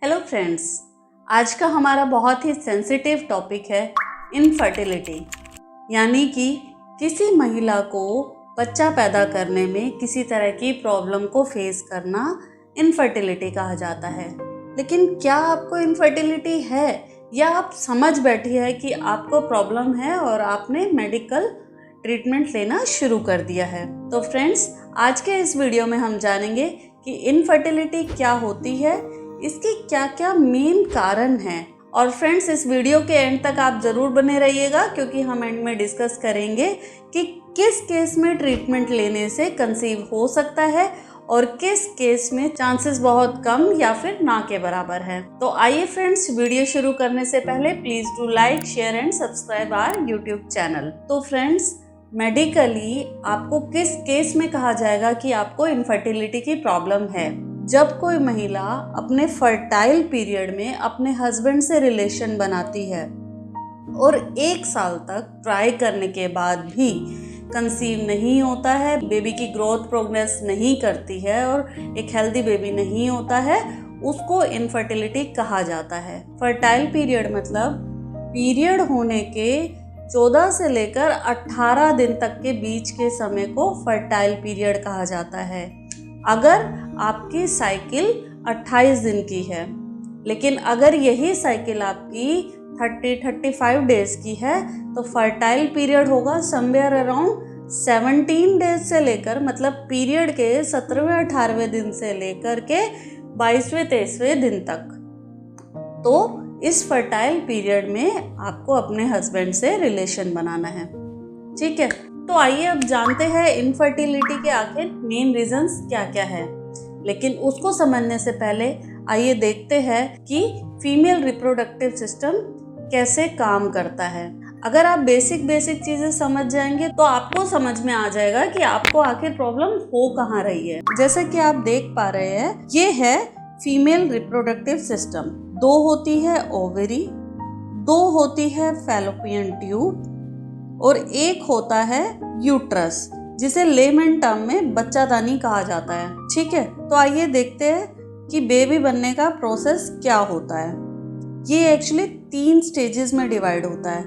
Hello friends, आज का हमारा बहुत ही सेंसिटिव टॉपिक है इनफर्टिलिटी, यानी कि किसी महिला को बच्चा पैदा करने में किसी तरह की प्रॉब्लम को फेस करना इनफर्टिलिटी कहा जाता है। लेकिन क्या आपको इनफर्टिलिटी है या आप समझ बैठी है कि आपको प्रॉब्लम है और आपने मेडिकल ट्रीटमेंट लेना शुरू कर दिया है? तो फ्रेंड्स, आज के इस वीडियो में हम जानेंगे कि इनफर्टिलिटी क्या होती है, इसके क्या क्या मेन कारण हैं। और फ्रेंड्स, इस वीडियो के एंड तक आप ज़रूर बने रहिएगा, क्योंकि हम एंड में डिस्कस करेंगे कि किस केस में ट्रीटमेंट लेने से कंसीव हो सकता है और किस केस में चांसेस बहुत कम या फिर ना के बराबर है। तो आइए फ्रेंड्स, वीडियो शुरू करने से पहले please do like, share and subscribe our YouTube channel. तो फ्रेंड्स, मेडिकली आपको किस केस में कहा जाएगा कि आपको इनफर्टिलिटी की प्रॉब्लम है? जब कोई महिला अपने फर्टाइल पीरियड में अपने हस्बैंड से रिलेशन बनाती है और 1 साल तक ट्राई करने के बाद भी कंसीव नहीं होता है, बेबी की ग्रोथ प्रोग्रेस नहीं करती है और एक हेल्दी बेबी नहीं होता है, उसको इनफर्टिलिटी कहा जाता है। फर्टाइल पीरियड मतलब पीरियड होने के 14 से लेकर 18 दिन तक के बीच के समय को फर्टाइल पीरियड कहा जाता है। अगर आपकी साइकिल 28 दिन की है, लेकिन अगर यही साइकिल आपकी 30-35 डेज की है, तो फर्टाइल पीरियड होगा समवेयर अराउंड 17 डेज से लेकर, मतलब पीरियड के 17वें-18वें दिन से लेकर के 22वें-23वें दिन तक। तो इस फर्टाइल पीरियड में आपको अपने हस्बैंड से रिलेशन बनाना है, ठीक है? तो आइए अब जानते हैं इनफर्टिलिटी के आखिर मेन रीजंस क्या क्या है। लेकिन उसको समझने से पहले आइए देखते हैं कि फीमेल रिप्रोडक्टिव सिस्टम कैसे काम करता है। अगर आप बेसिक चीज़ें समझ जाएंगे तो आपको समझ में आ जाएगा कि आपको आखिर प्रॉब्लम हो कहाँ रही है। जैसे कि आप देख पा रहे हैं, ये है फीमेल रिप्रोडक्टिव सिस्टम। 2 होती है ओवरी, 2 होती है फैलोपियन ट्यूब और 1 होता है यूट्रस, जिसे लेमन टर्म में बच्चादानी कहा जाता है, ठीक है? तो आइए देखते हैं कि बेबी बनने का प्रोसेस क्या होता है। ये एक्चुअली 3 स्टेजेस में डिवाइड होता है।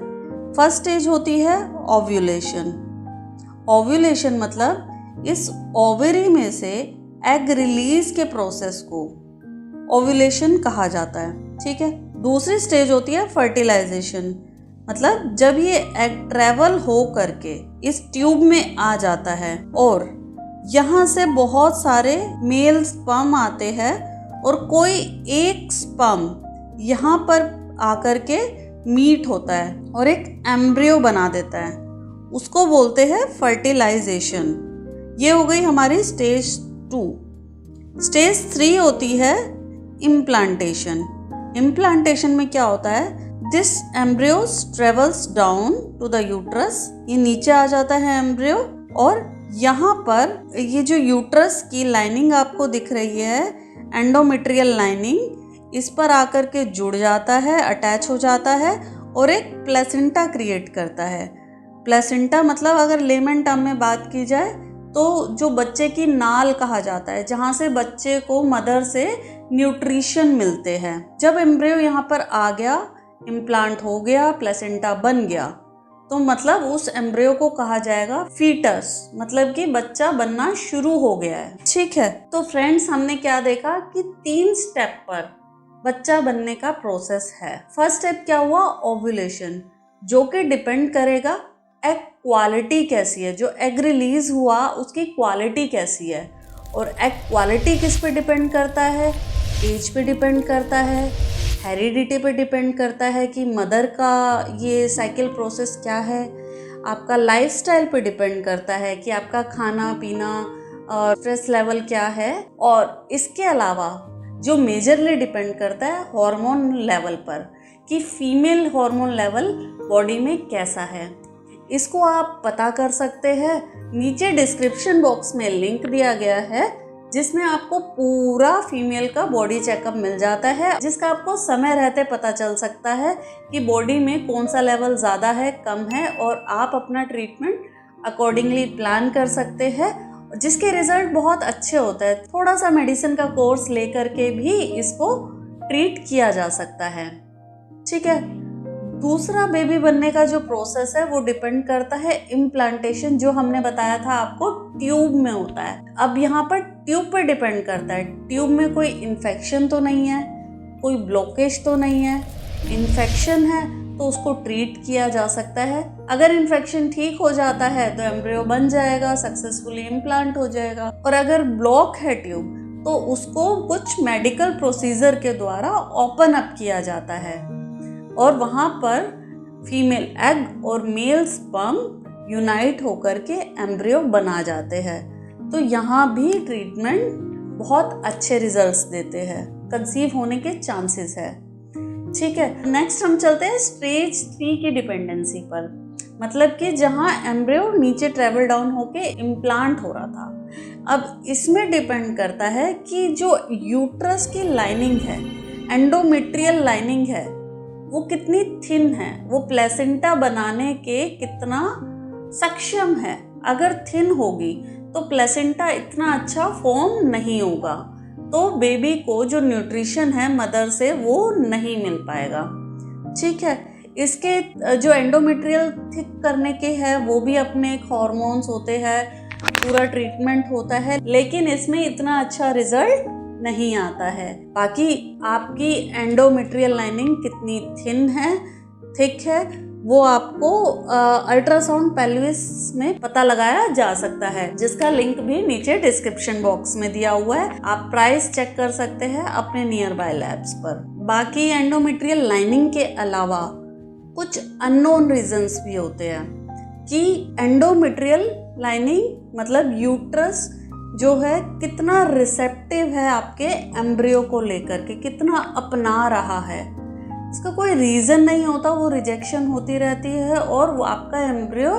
फर्स्ट स्टेज होती है ओव्यूलेशन। ओव्यूलेशन मतलब इस ओवरी में से एग रिलीज के प्रोसेस को ओव्यूलेशन कहा जाता है, ठीक है? दूसरी स्टेज होती है फर्टिलाइजेशन, मतलब जब ये एग ट्रेवल हो करके इस ट्यूब में आ जाता है और यहाँ से बहुत सारे मेल स्पर्म आते हैं और कोई एक स्पर्म यहाँ पर आकर के मीट होता है और एक एम्ब्रियो बना देता है, उसको बोलते हैं फर्टिलाइजेशन। ये हो गई हमारी स्टेज 2। स्टेज 3 होती है इम्प्लांटेशन। इम्प्लांटेशन में क्या होता है? This embryo travels down to the uterus. ये नीचे आ जाता है एम्ब्रियो और यहाँ पर ये जो यूट्रस की लाइनिंग आपको दिख रही है, एंडोमेट्रियल लाइनिंग, इस पर आकर के जुड़ जाता है, अटैच हो जाता है और एक प्लेसेंटा क्रिएट करता है। प्लेसेंटा मतलब अगर लेमन टर्म में बात की जाए तो जो बच्चे की नाल कहा जाता है, जहाँ से बच्चे को मदर से न्यूट्रिशन मिलते हैं। जब एम्ब्रियो यहाँ पर आ गया, इम्प्लांट हो गया, प्लेसेंटा बन गया, तो मतलब उस एम्ब्रियो को कहा जाएगा फीटस, मतलब कि बच्चा बनना शुरू हो गया है, ठीक है? तो फ्रेंड्स, हमने क्या देखा कि 3 स्टेप पर बच्चा बनने का प्रोसेस है। फर्स्ट स्टेप क्या हुआ? ओव्यूलेशन, जो कि डिपेंड करेगा एग क्वालिटी कैसी है, जो एग रिलीज हुआ उसकी क्वालिटी कैसी है। और एग क्वालिटी किस पे डिपेंड करता है? एज पे डिपेंड करता है, हेरिडिटी पे डिपेंड करता है कि मदर का ये साइकिल प्रोसेस क्या है, आपका लाइफस्टाइल पे डिपेंड करता है कि आपका खाना पीना और स्ट्रेस लेवल क्या है, और इसके अलावा जो मेजरली डिपेंड करता है हार्मोन लेवल पर कि फीमेल हार्मोन लेवल बॉडी में कैसा है। इसको आप पता कर सकते हैं, नीचे डिस्क्रिप्शन बॉक्स में लिंक दिया गया है, जिसमें आपको पूरा फीमेल का बॉडी चेकअप मिल जाता है, जिसका आपको समय रहते पता चल सकता है कि बॉडी में कौन सा लेवल ज़्यादा है, कम है, और आप अपना ट्रीटमेंट अकॉर्डिंगली प्लान कर सकते हैं, जिसके रिजल्ट बहुत अच्छे होते हैं। थोड़ा सा मेडिसिन का कोर्स लेकर के भी इसको ट्रीट किया जा सकता है। ठीक है, दूसरा बेबी बनने का जो प्रोसेस है वो डिपेंड करता है इम्प्लांटेशन, जो हमने बताया था आपको ट्यूब में होता है। अब यहाँ पर ट्यूब पर डिपेंड करता है, ट्यूब में कोई इन्फेक्शन तो नहीं है, कोई ब्लॉकेज तो नहीं है। इन्फेक्शन है तो उसको ट्रीट किया जा सकता है। अगर इन्फेक्शन ठीक हो जाता है तो एम्ब्रियो बन जाएगा, सक्सेसफुली इम्प्लांट हो जाएगा। और अगर ब्लॉक है ट्यूब तो उसको कुछ मेडिकल प्रोसीजर के द्वारा ओपन अप किया जाता है और वहाँ पर फीमेल एग और मेल स्पर्म यूनाइट होकर के एम्ब्रियो बना जाते हैं। तो यहाँ भी ट्रीटमेंट बहुत अच्छे रिजल्ट्स देते हैं, कंसीव होने के चांसेस है। ठीक है, नेक्स्ट हम चलते हैं स्टेज 3 की डिपेंडेंसी पर, मतलब कि जहाँ एम्ब्रियो नीचे ट्रेवल डाउन होके इम्प्लांट हो रहा था। अब इसमें डिपेंड करता है कि जो यूट्रस की लाइनिंग है, एंडोमेट्रियल लाइनिंग है, वो कितनी थिन है, वो प्लेसेंटा बनाने के कितना सक्षम है। अगर थिन होगी तो प्लेसेंटा इतना अच्छा फॉर्म नहीं होगा, तो बेबी को जो न्यूट्रिशन है मदर से वो नहीं मिल पाएगा। ठीक है, इसके जो एंडोमेट्रियल थिक करने के हैं वो भी अपने एक हार्मोन्स होते हैं, पूरा ट्रीटमेंट होता है, लेकिन इसमें इतना अच्छा रिजल्ट नहीं आता है। बाकी आपकी एंडोमेट्रियल लाइनिंग कितनी थिन है, थिक है, वो आपको अल्ट्रासाउंड पेल्विस में पता लगाया जा सकता है, जिसका लिंक भी नीचे डिस्क्रिप्शन बॉक्स में दिया हुआ है। आप प्राइस चेक कर सकते हैं अपने नियर बाय लैब्स पर। बाकी एंडोमेट्रियल लाइनिंग के अलावा कुछ अननोन रीजंस भी होते हैं कि एंडोमेट्रियल लाइनिंग मतलब यूट्रस जो है कितना रिसेप्टिव है आपके एम्ब्रियो को लेकर के, कितना अपना रहा है। इसका कोई रीज़न नहीं होता, वो रिजेक्शन होती रहती है और वो आपका एम्ब्रियो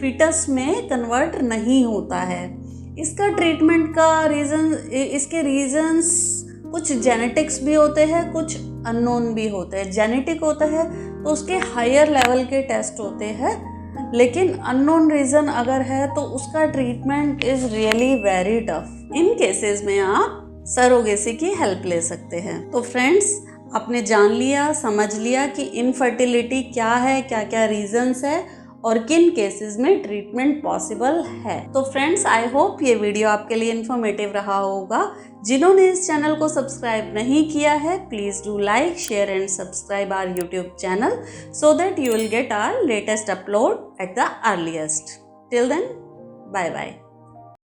फीटस में कन्वर्ट नहीं होता है। इसका ट्रीटमेंट का रीज़न, इसके रीजंस कुछ जेनेटिक्स भी होते हैं, कुछ अननोन भी होते हैं। जेनेटिक होता है तो उसके हायर लेवल के टेस्ट होते हैं, लेकिन अननोन रीज़न अगर है तो उसका treatment is really very tough. In cases में आप सरोगेसी की हेल्प ले सकते हैं। तो फ्रेंड्स, आपने जान लिया, समझ लिया कि इनफर्टिलिटी क्या है, क्या क्या रीजंस है और किन केसेस में ट्रीटमेंट पॉसिबल है। तो फ्रेंड्स, आई होप ये वीडियो आपके लिए इन्फॉर्मेटिव रहा होगा। जिन्होंने इस चैनल को सब्सक्राइब नहीं किया है, please do like, share and subscribe our YouTube channel so that you will get our latest upload at the earliest. Till then, bye bye.